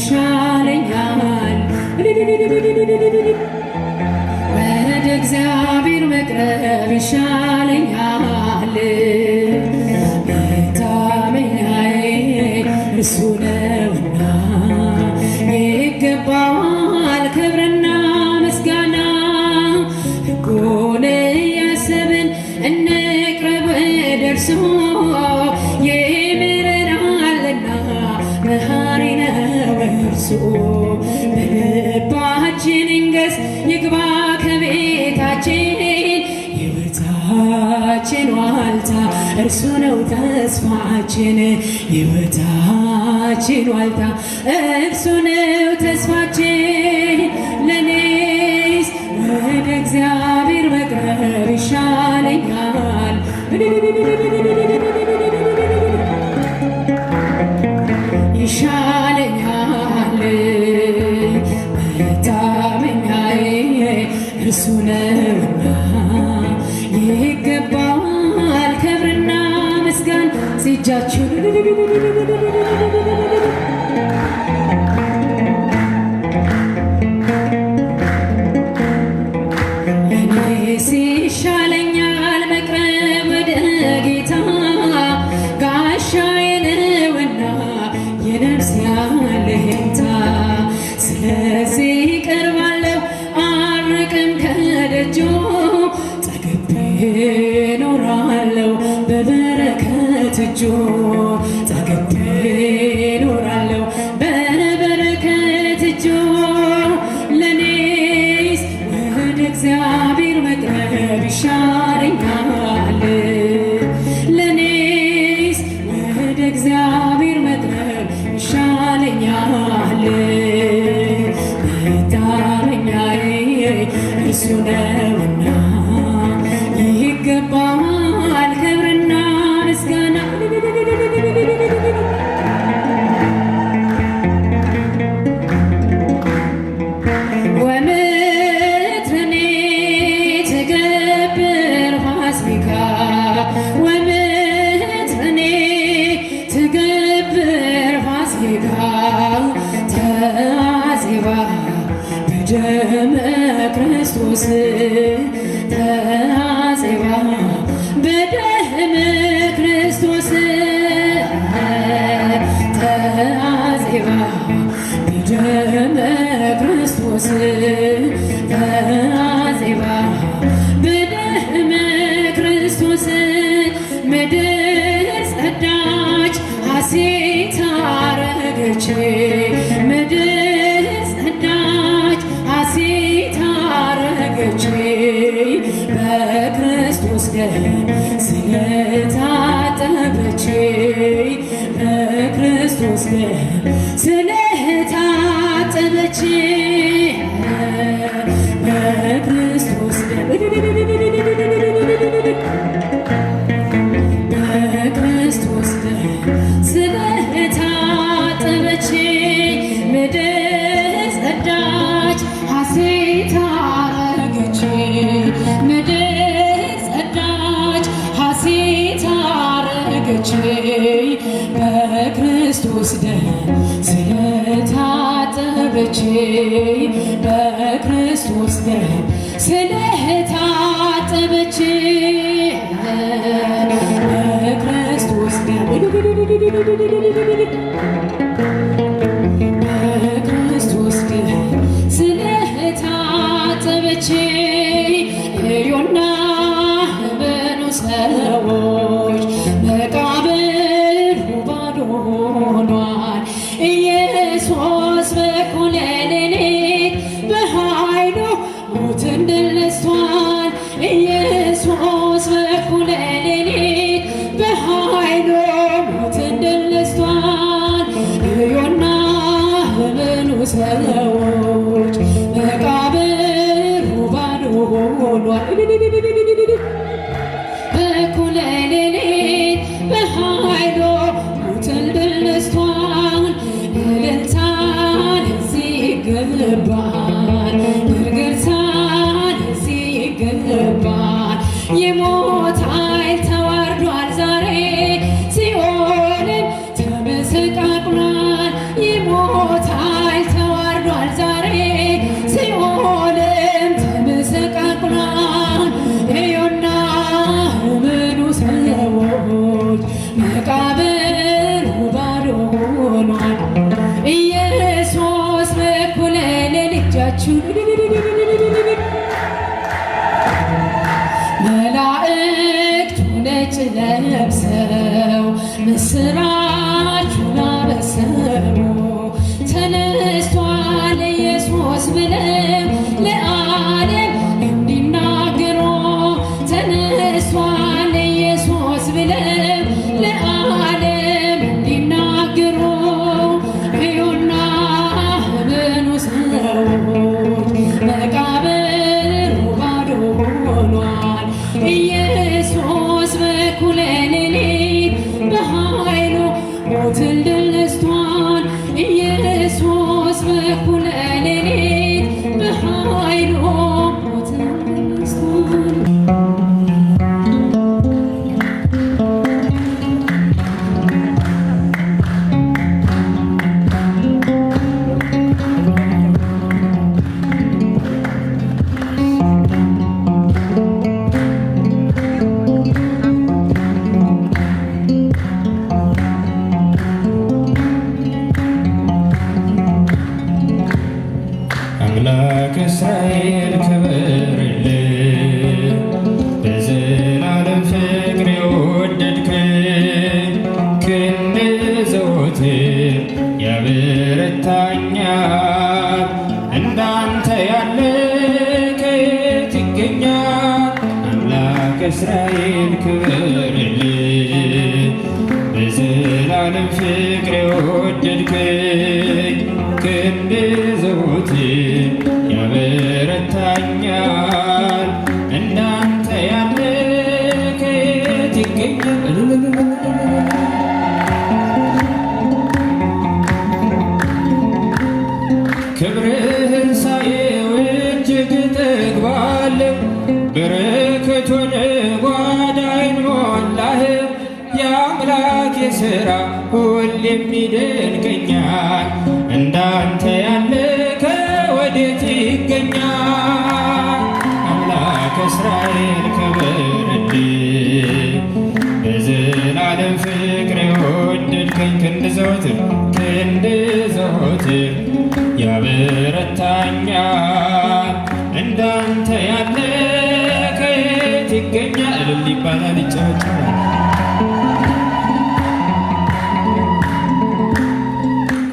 ይሻለኛል ወደ እግዚአብሔር መቅረብ ይሻለኛል መታመኛዬ እርሱ ነውና ይገባዋል ክብርና ምስጋና ሕጉን እያሰብን እንቅረብ ወደ እርሱ ይምረናልና መሐሪ ነው እርሱ በልባችን ይንገስ ይግባ ከቤታችን የሕይወታችን ዋልታ እርሱ ነው ተስፋችን የሕይወታችን ዋልታ እርሱ ነው ተስፋችን ለኔስ ወደ እግዚአብሔር መቅረብ ይሻለኛል ይሻለኛል መታመኛዬ እርሱ ነውና ይገባዋል ክብርና ምስጋና ሲጃችሁን እኔስ ይሻለኛል መቅረብ ወደ ጌታ ጋሻዬ ነውና የነፍሴ አለኝታ ስለዚህ እቀርባለሁ አልርቅም ከደጁ ጠግቤ እኖራለሁ በበረከት እጁ ጠግቤ እኖራለሁ በበረከት እጁ ለኔስ ወደ እግዚአብሔር መቅረብ ይሻለኛል ለኔስ ወደ እግዚአብሔር መቅረብ ይሻለኛል መታመኛዬ እርሱ ነውና ይገባዋል ክብርና ምስጋና ወምድርኒ ትገብር ፋሲካ ወምድርኒ ትገብር ፋሲካ ተአዜባ በደመ ክርስቶስ ተአዜባ በደመ ክርስቶስ ተአዜባ በደመ ክርስቶስ ተአዜባ በደመ ክርስቶስ ምድር ጸዳች ሐሴት አረገች ምድር ጸዳች ሐሴት አረገች በክርስቶስ ደም ስለታጠበች በክርስቶስ ደም ስለታጠበች በክርስቶስ ደም በክርስቶስ ደም ስለታጠበች ምድር ጸዳች ሐሴት አረገች ምድር ጸዳች ሐሴት አረገች በክርስቶስ ደም ስለታጠበች በክርስቶስ ደም ስለታጠበች በክርስቶስ ደም በክርስቶስ ደም ስለታጠበች እዩና እመኑ ሰዎች መቃብሩ ባዶ ሆኗል ኢየሱስ በኩለ ሌሊት በኃይሉ ሞትን ድል ነስቷል ኢየሱስ በኩለ ሌሊት በኃይሉ ሞትን ድል ነስቷል እዩና እመኑ ሰዎች መቃብሩ ባዶ ሆኗል በኩለ ሌሊት በኃይሉ ሞትን ድል ነስቷል እልልታን እዚህ ይገባል እርግርታን እዚህ ይገባል የሞት ኃይል ተዋርዷል ዛሬ ሲኦልን ተመሰቃቅሏል የሞት ምስራቹን አበሰሩ። ተነስቷል ኢየሱስ ብለው ለዓለም እንዲናገሩ ተነስቷል ኢየሱስ ብለው ለዓለም እንዲናገሩ እዩና እመኑ ሰዎች መቃብሩ ባዶ ሆኗል። ኢየሱስ በኩለ ሌሊት በኃይሉ ሞትን ድል ነስቷል። ኢየሱስ በኩለ ሌሊት በኃይሉ ሞትን ድል ነስቷል። አምላክ እስራኤል ክበርልህ፣ በዘላለም ፍቅር የወደድከኝ ክንድህ ዘወትር ያበረታኛል። እንዳንተ ያለ ከየት ይገኛል? አምላክ እስራኤል ክበርልህ፣ በዘላለም ፍቅር የወደድከኝ ክንድህ ዘወትር ያበረታኛል። እንዳንተ ያለ ከየት ይገኛል? ክብርህን ሳየው እጅግ እጠግባለሁ። በረከቱን ጓዳዬን ሞላህ። የአምላክ የሥራ ሁሌም ይደንቀኛል። እንዳንተ ያለ ከወዴት ይገኛል? አምላክ እስራኤል ክበርልህ፣ በዘላለም ፍቅር የወደድከኝ ክንድህ ዘወትር ያበረታኛል። እንዳንተ ያለ ከየት ይገኛል? እልል ይባላል፣ ይጨበጨባል።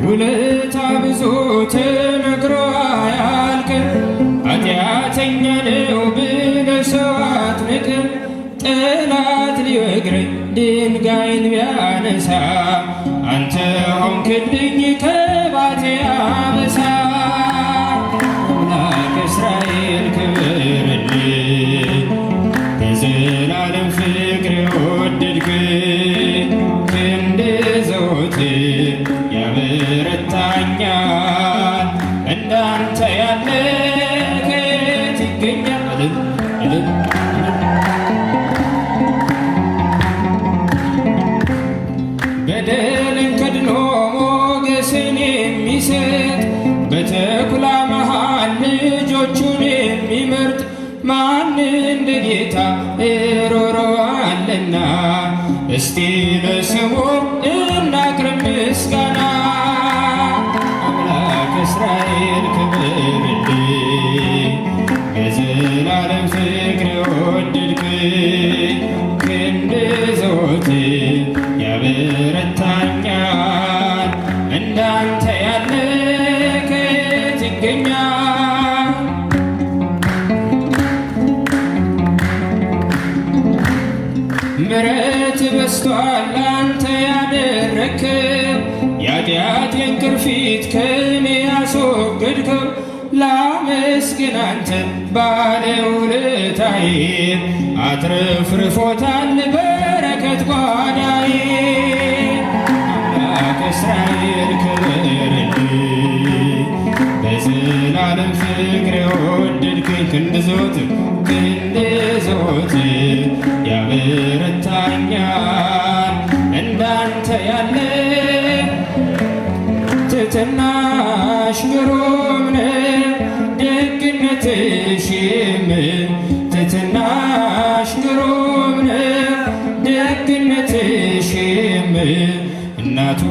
ውለታ ብዙ ተነግሮ አያልቅም። ኃጢአተኛ ነው ብለህ ሰው አትንቅም። ጠላት ሊወግረኝ ድንጋይን ቢያነሳ አንተ ሆንክልኝ ከባቴ አበሳ። አምላክ እስራኤል ክበርልህ፣ በዘላለም ፍቅር የወደድከኝ ክንድህ ዘወትር ያበረታኛል። እንዳንተ ያለ ከየት ይገኛል? በደልን ከድኖ ሞገስን የሚሰጥ በተኩላ መሃል ልጆቹን የሚመርጥ ማን እንደ ጌታ ሮሮ አለና? እስቲ ለስሙ እናቅርብ ምስጋና። አምላክ እስራኤል ክበርልህ፣ በዘላለም ፍቅር የወደድከኝ ክንድህ ዘወትር ያበረታኛል። እንዳንተ ያለ ከየት ይገኛል? ምሕረት በዝቷል አንተ ያደረግከው፣ የኃጢአቴን ቅርፊት ከእኔ ያስወገድከው። ላመስግን አንተን ባለውለታዬ፣ አትረፍርፎታል በረከት ጓዳዬ። አምላክ እስራኤል ክበርልህ፣ በዘላለም ፍቅር የወደድከኝ ክንድህ ዘወትር ያበረታኛል። እንዳንተ ያለ ትሕትናሽ ግሩም ነው፣ ደግነትሽም ትሕትናሽ ግሩም ነው፣ ደግነትሽም እናቱ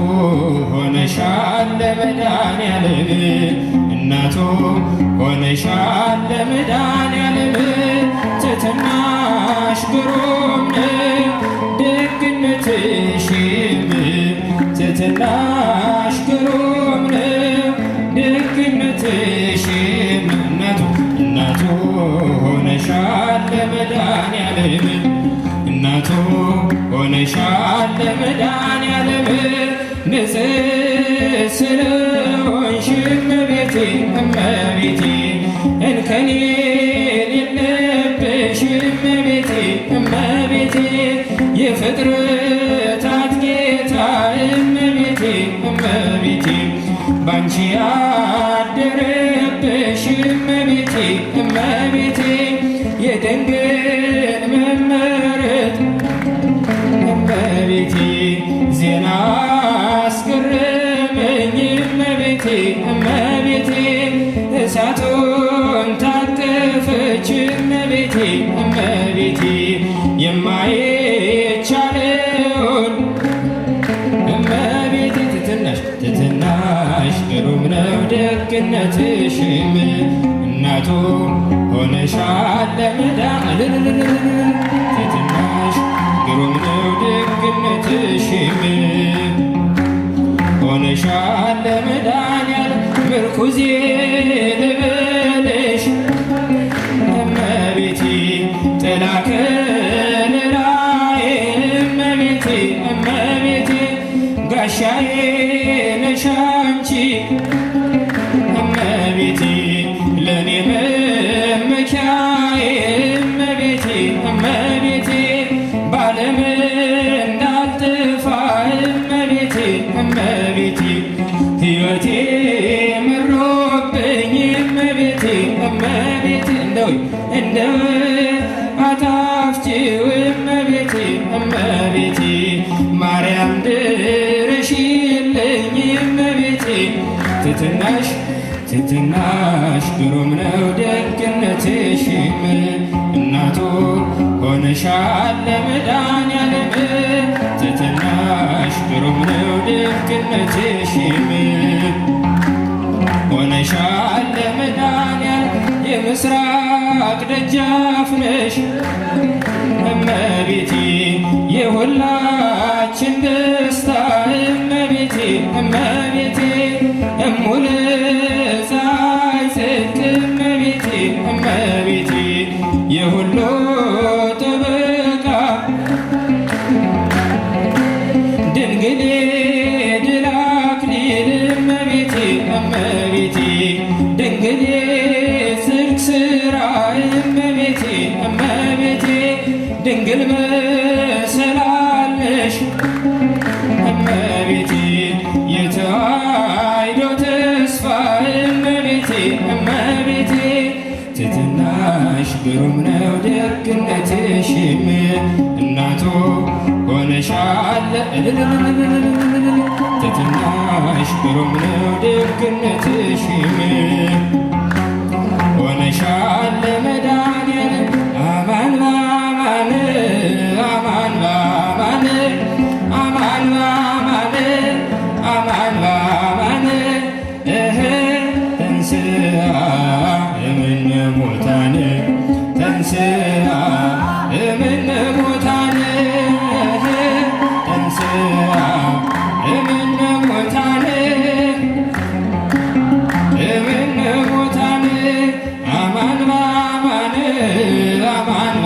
ሆነሻል ለመድኃኔዓለም፣ እናቱ ሆነሻል ለመድኃኔዓለም። ትሕትናሽ ግሩም ነው፣ ደግነትሽም ትትናሽ ግሩም ነው ደግነትሽም እናቱ ሆነሻል ለመድኃኔዓለም እናቱ ሆነሻል ለመድኃኔዓለም ንጽሕት ስለሆንሽ እመቤቴ እመቤቴ እንከን የሌለብሽ እመቤቴ እመቤቴ የፍጥረታት ጌታ እመቤቴ እመቤቴ ባንቺ ያደረብሽ እመቤቴ እመቤቴ የድንግል መመረጥ እመቤቴ ዜና አስገረመኝ እመቤቴ እመቤቴ እሳቱን ታቀፈች እመቤቴ እመቤቴ የማይቻለውን እመቤቴ ትትናሽ ግሩም ነው ደግነትሽም እናቱ ሆነሻል ለመድኃኔዓለም ትትናሽ ግሩም ነው ደግነትሽም ሆነሻል ለመድኃኔዓለም ምርኩዜ ልበልሽ እመቤቴ ጥላ ከለላዬ እመቤቴ እመቤቴ ጋሻዬ ነሽ አንቺ እመቤቴ ለኔ መመኪያዬ እመቤቴ እመቤቴ ባለም እንዳልጠፋ እመቤቴ እመቤቴ ሕይወቴ ምሮብኝ እመቤቴ እመቤቴ እንደው አጣፍጭው እመቤቴ እመቤቴ ማርያም ድረሽልኝ እመቤቴ ትትናሽ ግሩም ነው ደግነትሽም እናቱ ሆነሻል ለመድኃኔዓለም ትትናሽ ግሩም ነው ደግነትሽም ሆነሻል ለመድኃኔዓለም የምስራቅ ደጃፍ ነሽ እመቤቴ የሁላችን ደስታ እመቤቴ እመቤቴ እሙለ ፀሐይ ጽድቅ እመቤቴ እመቤቴ የሁሉ ጠበቃ ድንግል ድል አክሊል እመቤቴ እመቤቴ ድንግል ጽድቅ ሥራ እመቤቴ እመቤቴ ድንግል መሰላል ነሽ እመቤቴ የተዋሕዶ ተስፋ እመቤቴ እመቤቴ ትትናሽ ግሩም ነው ደግነትሽም እናቱ ሆነሻል ትትናሽ ግሩም ነው ደግነትሽም ሆነሻል ለመድኃኔዓለም አማን በአማን አማን በአማን አማን በአማን ተንሥአ እምነ ሙታን ተንሥአ እምነ ሙታን ተንሥአ እምነ ሙታን እምነ ሙታን አማን በአማን አማን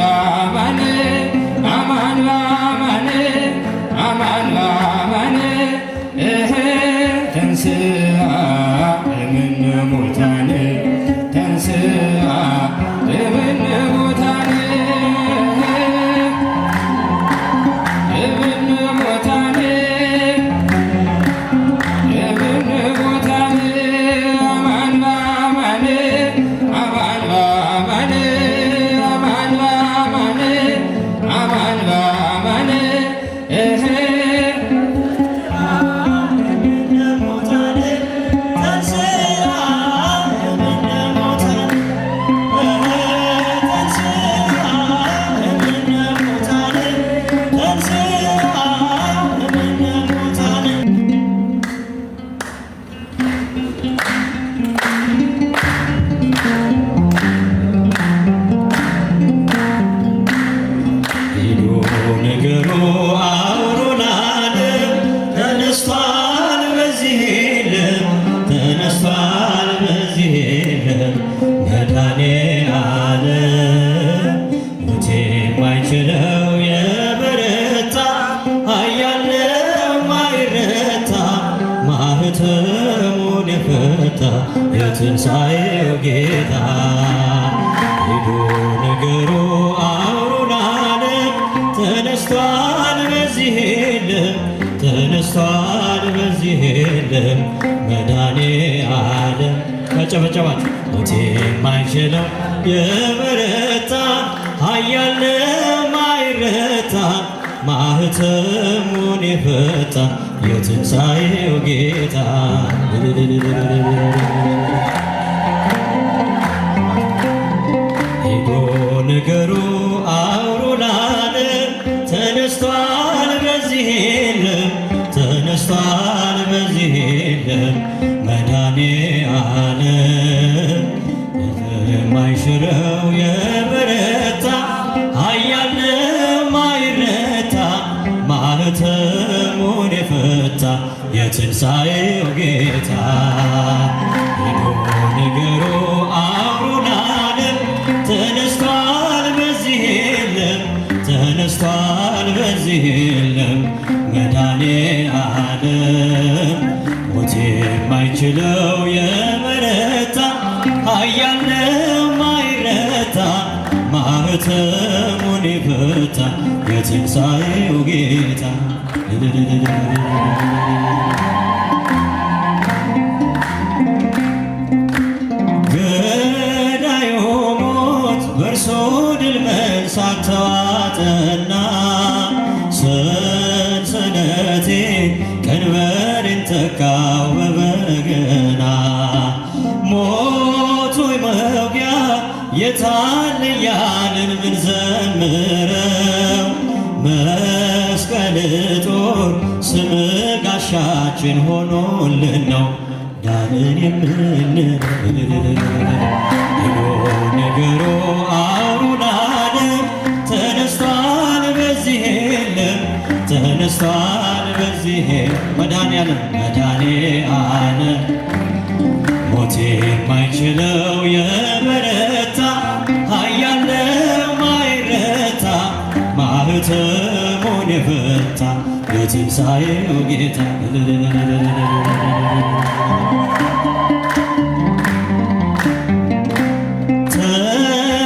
የማይችለው የበረታ ኃያል ነው ማይረታ ማኅተሙን የፈታ የትንሣኤው ጌታ ሂዱ ንገሩ አውሩ ለዓለም ተነስቷል በዚህ የለም ተነስቷል በዚህ የለም መድኃኔዓለም ያጨበጨባችሁ ሞት የማይችለው የበረታ ኃያል ነው ማይረታ ማኅተሙን የፈታ የትንሣኤው ጌታ ሂዱ ንገሩ አውሩ ለዓለም ተነስቷል በዚህ የለም ተነስቷል በዚህ የለም መድኃኔዓለም የማይሽረው የበረታ ኃያል ነው ማይረታ ማኅተሙን የፈታ የትንሣኤው ጌታ ሂዱ ንገሩ አውሩ ለዓለም ተነስቷል በዚህ የለም ተነስቷል በዚህ የለም መድኃኔዓለም ሞት የማይችለው የበረታ ኃያል ነው ማይረታ ማኅተሙን የፈታ የትንሣኤው ጌታ ገዳዩ ሞት በእርሱ ድል መንሳት ተዋጠና ሰንሰለቴ ቀንበሬን ተካው በበገና ሞት ሆይ መውጊያ የታለ እያልን ምንዘምረው መስቀል ጦር ስም ጋሻችን ሆኖልን ነው ዳንን ሂዱ ንገሩ አውሩ ለዓለም ተነስቷል በዚህ የለም ተነስቷል በዚህ መድኃኔዓለም ሞት የማይችለው የበረታ ኃያል ነው ማይረታ ማኅተሙን የፈታ የትንሣኤው ጌታ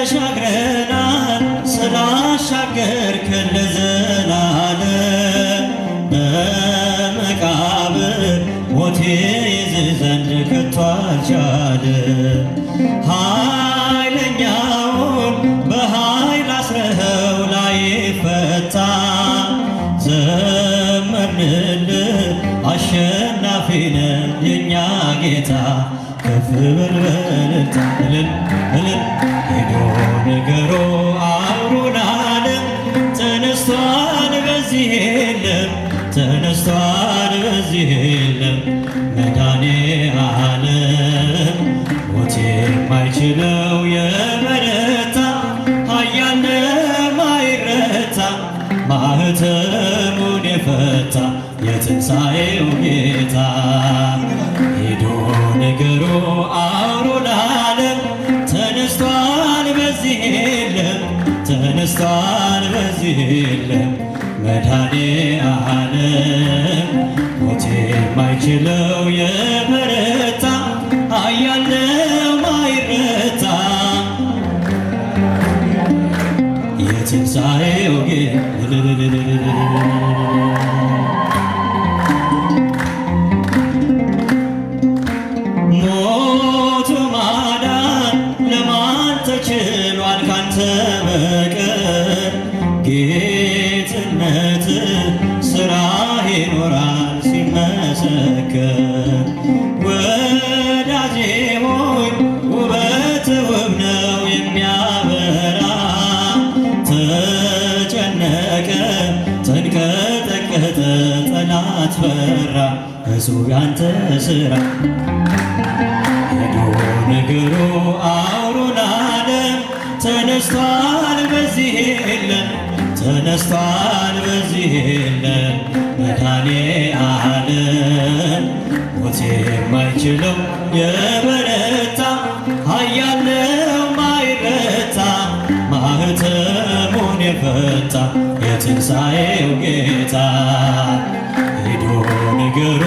ተሻግረናል ስላሻገርከን ለዘላለም በመቃብር ሞቴ ይዝ ዘንድ ከቶ አልቻለም ኃይለኛውን በኃይል አስረኸው ላይፈታ ዘመርንልህ አሸናፊ ነህ የእኛ ጌታ ከፍ በል በእልልታ እልል እልል ሂዱ ንገሩ አውሩ ለዓለም ተነስቷል በዚህ የለም ተነስቷል በዚህ የለም መድኃኔዓለም ሞት የማይችለው የበረታ ኃያል ነው ማይረታ ማኅተሙን የፈታ የትንሣኤው ጌታ ሂዱ ንገሩ አውሩ ለዓለም ተነስቷል በዚህ የለም ተነስቷል በዚህ የለም መድኃኔዓለም ሞት የማይችለው የበረታ ኃያል ነው ማይረታ የትንሣኤው ሞቱ ማዳን ለማን ተችሏል ካንተ በቀር ጌትነት ሥራህ ይኖራል ሲመሰከር ወዳጄ ሆይ ውበት ውብ ነው የሚያበራ ተጨነቀ ተንቀጠቀጠ ጠላት ፈራ እጹብ ያንተ ሥራ ሂዱ ንገሩ አውሩ ለዓለም ተነስቷል በዚህ የለም ተነስቷል በዚህ የለም መድኃኔዓለም ሞት የማይችለው የበረታ ኃያል ነው ማይረታ ማኅተሙን የፈታ የትንሣኤው ጌታ ሄዶ ንገሩ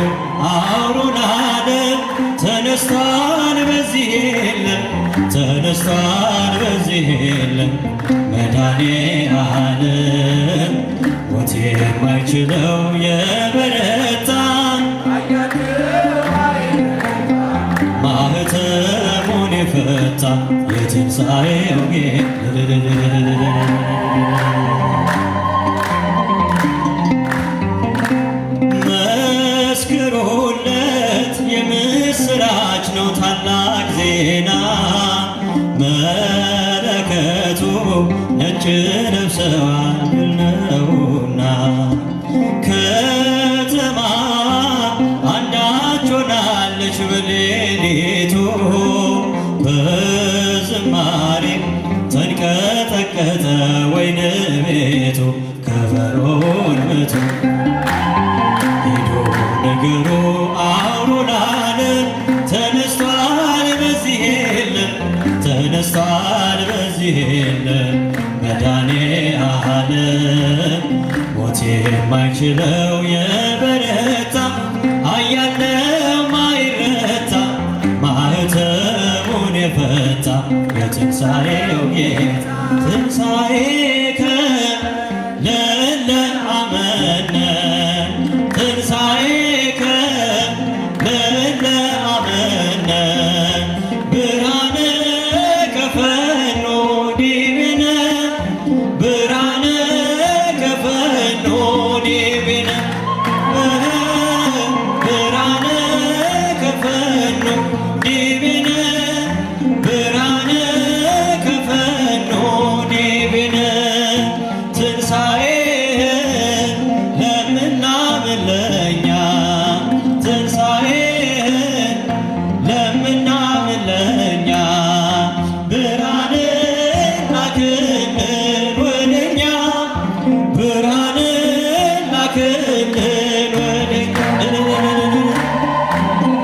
አውሩን ዓለም ተነስቷል በዚህ የለም ተነስቷል በዚህ የለም መድኃኔዓለም ሞት የማይችለው የበረታ ማኅተሙን የፈታ የትንሣኤው መስክሩለት የምስራች ነው ታላቅ ዜና መለከቱ ነጭ ለብሰዋል ነውና ከተማ አንዳች ሆናለች በሌሊቱ በዝማሬ ተንቀጠቀጠ ወይን ቤቱ ከበሮን ምቱ ሄዶ ነገሩ አውሩን ዓለም ተነስቷል በዚህ የለም ተነስቷል በዚህ የለም መድኃኔዓለም ሞት የማይችለው የበረታ ኃያል ነው ማይረታ ማኅተሙን የፈታ የትንሣኤው ጌታ ትንሣኤከ ለእለ አመነ ትንሣኤከ ለእለ አመነ ብርሃነ ከፈኖ ዲቤነ ብርሃነ ከፈኖ ዲቤነ ብርሃነ ከፈኖ ዲቤነ ብርሃነ ከፈኖ ዲቤነ ትንሣኤህን ለምናምን ለእኛ ትንሣኤህን ለምናምን ለእኛ ብርሃንን ላክልን ወደኛ ብርሃንን ላክልን ወደኛ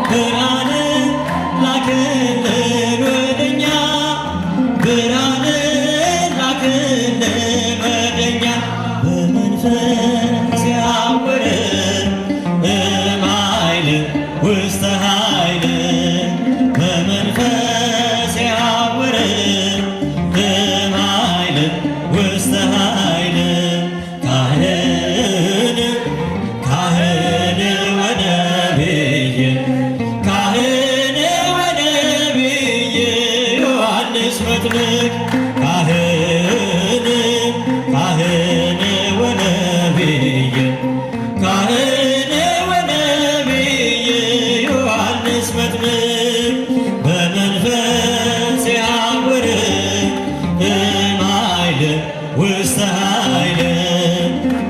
ብርሃንን ላክልን ወደኛ ብርሃንን ላክልን ወደኛ በመንፈስ ያወረን እምኃይል ውስተ ኃይል በመንፈስ ያወረን እምኃይል ውስተ ኃይል ካህን ካህን ወነቢይ ካህን ወነቢይ ዮሐንስ መጥምቅ ካህን ካህን ወነቢይ ካህን ወነቢይ ዮሐንስ መጥምቅ በመንፈስ ያወር እምኃይል ውስተ ኃይል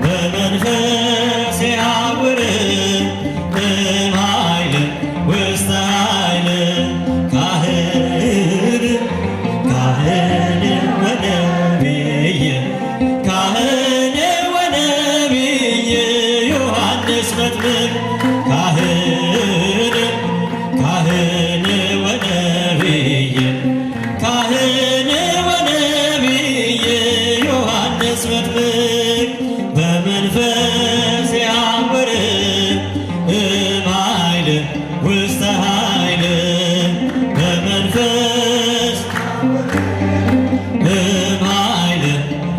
በመንፈስ ያወር እምኃይል ውስተ ኃይል ካህን ካህን ወነቢይ ካህን ወነቢይ ዮሐንስ መጥምቅ ካህን ካህን ወነቢይ ካህን ወነቢይ ዮሐንስ መጥምቅ በመንፈስ ያወር እምኃይል ውስተ ኃይል በመንፈስ እምኃይል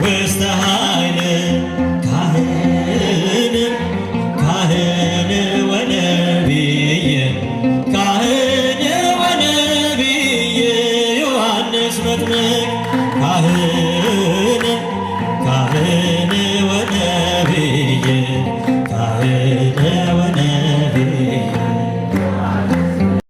ውስተ ኃይል ካህን ካህን ወነቢይ ካህን ወነቢይ ዮሐንስ መጥምቅ ካህን ካህን ወነቢይ